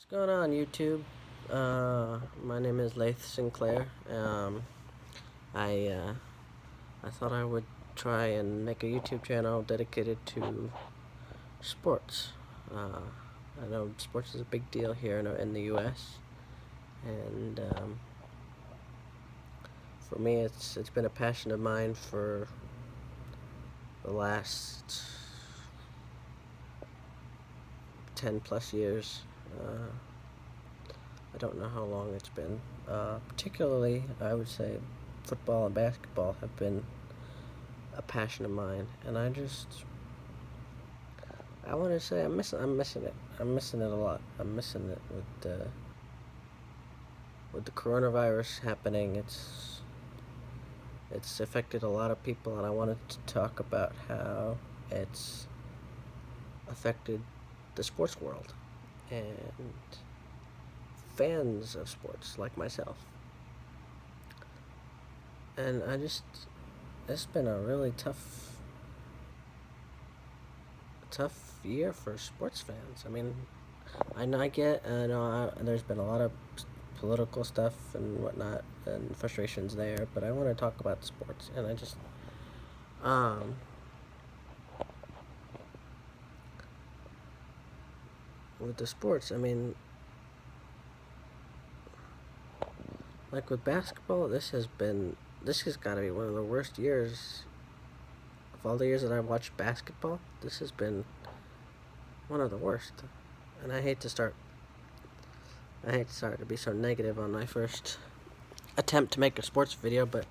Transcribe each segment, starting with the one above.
What's going on, YouTube? My name is Leith Sinclair. I I thought I would try and make a YouTube channel dedicated to sports. I know sports is a big deal here in the U.S. and for me, it's been a passion of mine for the last 10+ years. I don't know how long it's been. Particularly, I would say football and basketball have been a passion of mine, and I want to say I'm missing it. I'm missing it a lot. I'm missing it with the coronavirus happening. It's affected a lot of people, and I wanted to talk about how it's affected the sports world and fans of sports like myself. And it's been a really tough year for sports fans. I mean, I know there's been a lot of political stuff and whatnot and frustrations there, but I want to talk about sports, and um with the sports, I mean, like with basketball, this has got to be one of the worst years of all the years that I've watched basketball. This has been one of the worst, and I hate to start to be so negative on my first attempt to make a sports video, but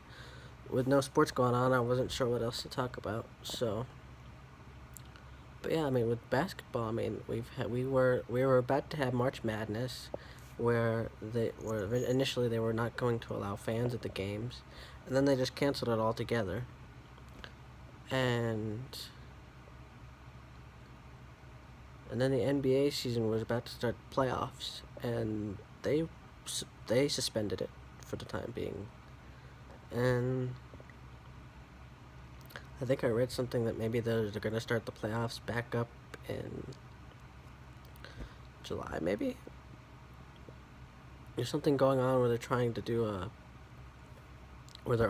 with no sports going on, I wasn't sure what else to talk about. So, but yeah, I mean, with basketball, I mean, we were about to have March Madness, where initially they were not going to allow fans at the games, and then they just canceled it altogether. And then the NBA season was about to start playoffs, and they suspended it for the time being. And I think I read something that maybe they're going to start the playoffs back up in July, maybe? There's something going on where they're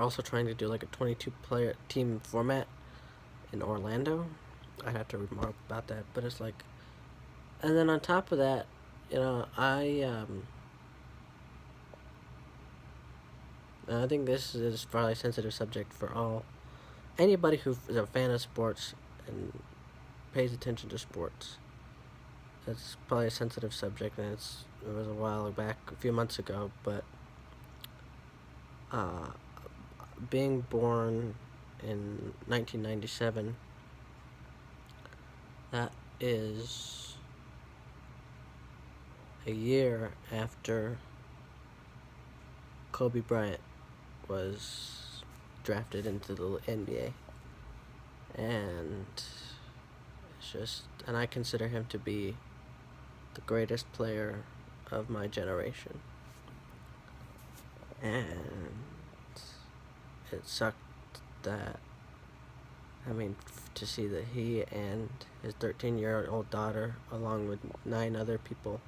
also trying to do like a 22-player team format in Orlando. I'd have to read more about that, but it's like, and then on top of that, I think this is probably a sensitive subject for anybody who is a fan of sports and pays attention to sports. It's probably a sensitive subject, and it was a while back, a few months ago, but being born in 1997, that is a year after Kobe Bryant was drafted into the NBA, and and I consider him to be the greatest player of my generation. And it sucked that, I mean, to see that he and his 13-year-old daughter, along with 9 other people,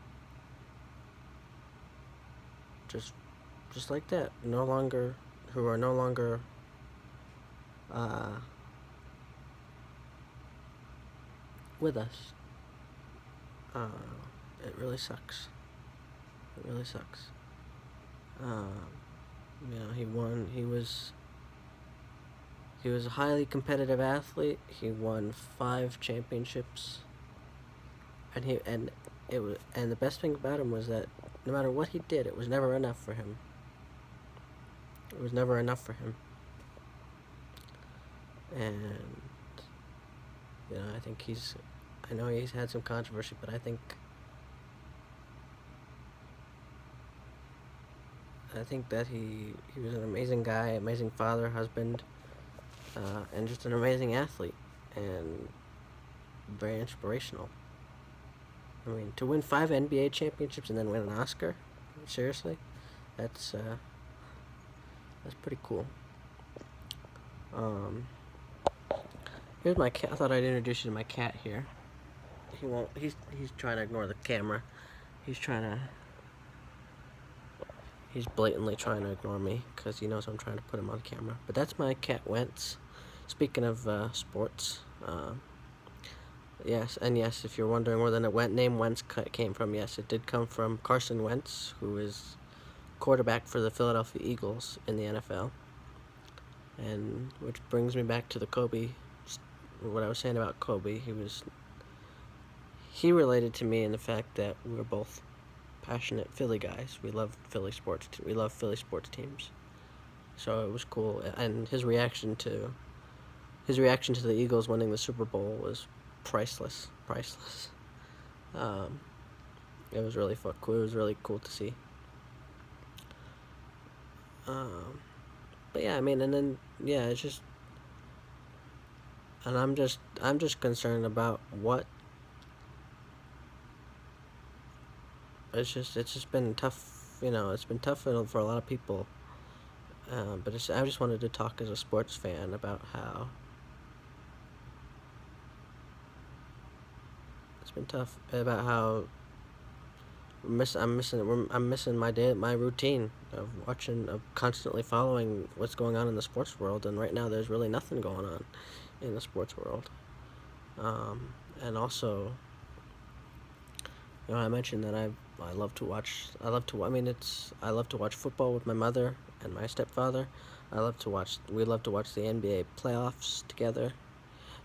just like that, who are no longer with us. It really sucks. It really sucks. He won. He was a highly competitive athlete. He won 5 championships, and the best thing about him was that no matter what he did, it was never enough for him. It was never enough for him. And I know he's had some controversy, but I think that he was an amazing guy, amazing father, husband, and just an amazing athlete, and very inspirational. I mean, to win 5 NBA championships and then win an Oscar, seriously, that's pretty cool. Here's my cat. I thought I'd introduce you to my cat here. He won't. He's trying to ignore the camera. He's trying to. He's blatantly trying to ignore me because he knows I'm trying to put him on camera. But that's my cat Wentz. Speaking of sports, yes, and yes, if you're wondering where the name Wentz came from, yes, it did come from Carson Wentz, who is quarterback for the Philadelphia Eagles in the NFL. And which brings me back to the Kobe, what I was saying about Kobe. He related to me in the fact that we were both passionate Philly guys. We love Philly sports. We love Philly sports teams. So it was cool, and his reaction to the Eagles winning the Super Bowl was priceless. It was really cool. It was really cool to see. But yeah, I mean, and then yeah, it's just, and I'm just concerned about what. It's just been tough. It's been tough for a lot of people. But I just wanted to talk as a sports fan about how it's been tough, about how I'm missing my routine of constantly following what's going on in the sports world, and right now there's really nothing going on in the sports world. And also, I mentioned that I love to watch. I love to watch football with my mother and my stepfather. We love to watch the NBA playoffs together.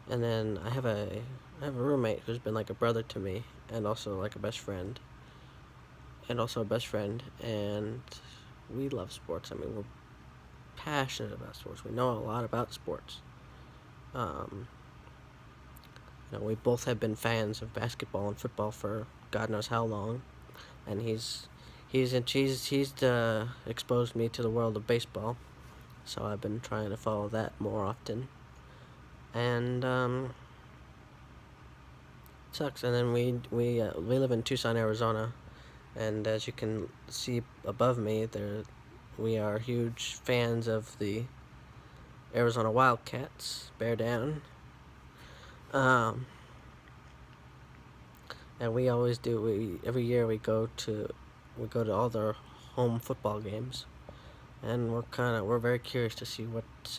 And then I have a roommate who's been like a brother to me, and also like a best friend. And we love sports. I mean, we're passionate about sports. We know a lot about sports. We both have been fans of basketball and football for God knows how long, and he's exposed me to the world of baseball, so I've been trying to follow that more often. And it sucks. And then we live in Tucson, Arizona, and as you can see above me, we are huge fans of the Arizona Wildcats. Bear down. And we always do. Every year we go to all their home football games, and we're very curious to see what's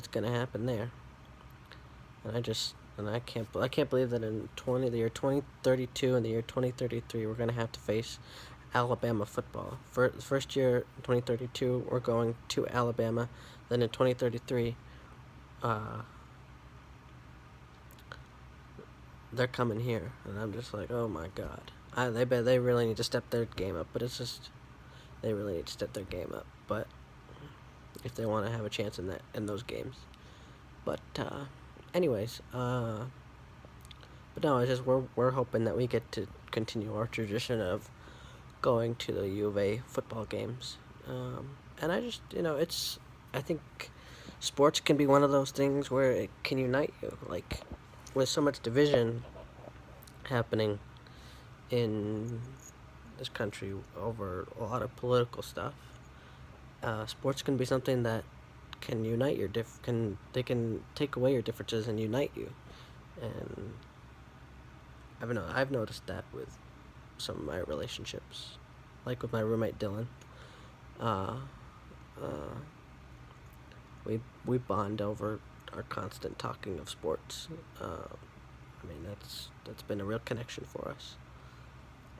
gonna happen there. And I can't believe that in the year 2032 and the year 2033 we're gonna have to face Alabama football. For the first year, 2032, we're going to Alabama. Then in 2033, they're coming here, and I'm just like, oh my God. They really need to step their game up, but they really need to step their game up. But if they want to have a chance in those games, but anyways, but no, it's just we're hoping that we get to continue our tradition of going to the U of A football games, and I think sports can be one of those things where it can unite you, like with so much division happening in this country over a lot of political stuff. Sports can be something that can unite they can take away your differences and unite you. And I've noticed that with some of my relationships, like with my roommate Dylan. We bond over our constant talking of sports. That's been a real connection for us.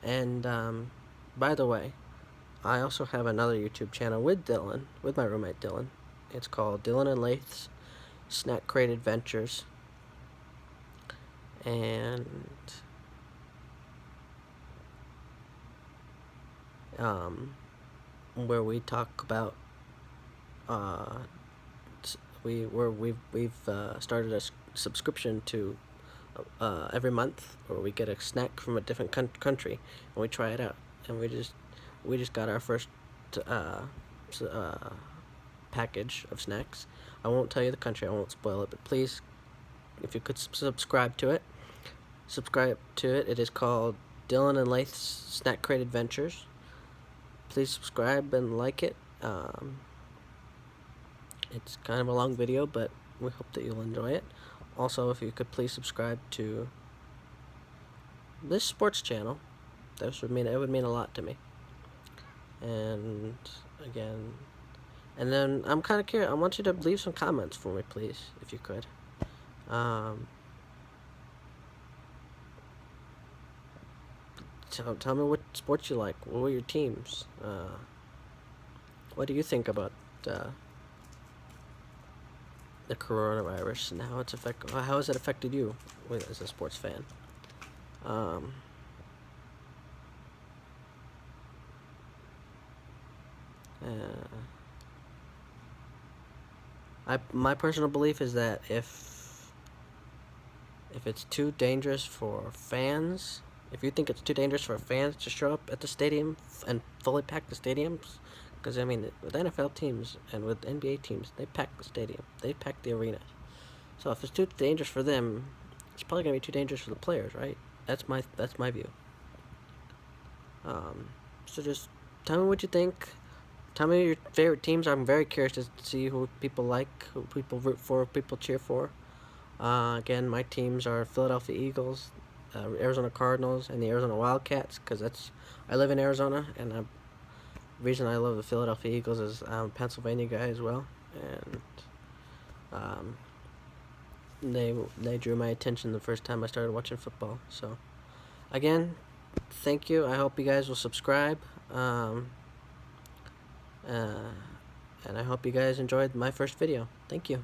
And by the way, I also have another YouTube channel with my roommate Dylan. It's called Dylan and Leith's Snack Crate Adventures. And where we talk about we've started a subscription to every month where we get a snack from a different country and we try it out, and we just got our first package of snacks. I won't tell you the country, I won't spoil it, but please, if you could subscribe to it. It is called Dylan and Leith's Snack Crate Adventures. Please subscribe and like it. It's kind of a long video, but we hope that you'll enjoy it. Also, if you could please subscribe to this sports channel, it would mean a lot to me. And again, and then I'm kind of curious. I want you to leave some comments for me, please, if you could. Tell me what sports you like. What were your teams? What do you think about the coronavirus and how has it affected you as a sports fan? My personal belief is that if it's too dangerous for fans, if you think it's too dangerous for fans to show up at the stadium and fully pack the stadiums, because I mean, with NFL teams and with NBA teams, they pack the stadium, they pack the arena. So if it's too dangerous for them, it's probably gonna be too dangerous for the players, right? That's my view. So just tell me what you think. Tell me your favorite teams. I'm very curious to see who people like, who people root for, who people cheer for. Again, my teams are Philadelphia Eagles, Arizona Cardinals, and the Arizona Wildcats, because I live in Arizona, and the reason I love the Philadelphia Eagles is I'm a Pennsylvania guy as well, and they drew my attention the first time I started watching football. So, again, thank you. I hope you guys will subscribe. And I hope you guys enjoyed my first video. Thank you.